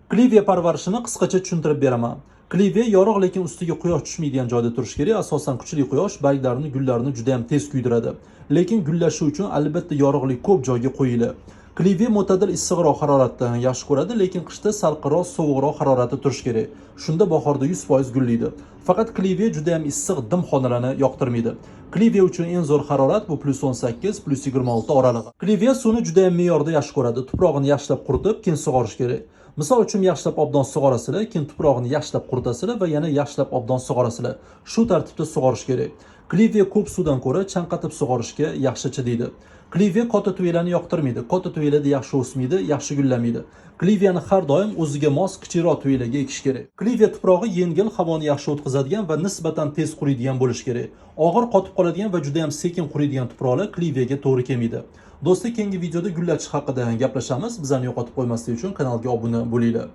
Kliviya parvarishini qisqacha tushuntirib beraman. Kliviya yorug' lekin ustiga quyosh tushmaydigan joyda turishi kerak. Asosan kuchli quyosh barglarni, gullarni juda ham tez kuydiradi. Lekin gullashi uchun albatta yorug'lik ko'p joyga qo'yili. Kliviya mo'tadil issiqroq haroratni yaxshi ko'radi, lekin qishda salqinroq, sovuqroq haroratda turishi kerak. Shunda bahorda 100% gullaydi. Faqat kliviya juda ham issiq dim xonalarni yoqtirmaydi. Kliviya uchun eng zo'r harorat bu +18, +26 oralig'i. Kliviya suvni juda ham me'yorda yaxshi ko'radi. Tuprog'ini yaxshilab quritib, keyin sug'orish kerak. Misol uchun yaxshilab obdon sug'orasizlar, keyin tuprog'ini yaxshilab quritasizlar va yana yaxshilab obdon sug'orasizlar. Shu tartibda sug'orish kerak. Kliviya ko'p suvdan ko'ra chanqatib sug'orishga yaxshi chidaydi. Kliviya qota tuyalarni yoqtirmaydi. Qota tuyalarda yaxshi o'smaydi, yaxshi gullamaydi. Kliviyani har doim o'ziga mos kichikroq tuyalarga ekish kerak. Kliviya tuprog'i yengil, havoni yaxshi o'tkazadigan va nisbatan tez quriydigan bo'lishi kerak. Og'ir qotib qoladigan va juda ham sekin quriydigan tuproqlar kliviyaga to'g'ri kelmaydi. Do'stlar, keyingi videoda gullachish haqida gaplashamiz. Bizani yo'qotib qo'ymaslik uchun kanalga obuna bo'linglar.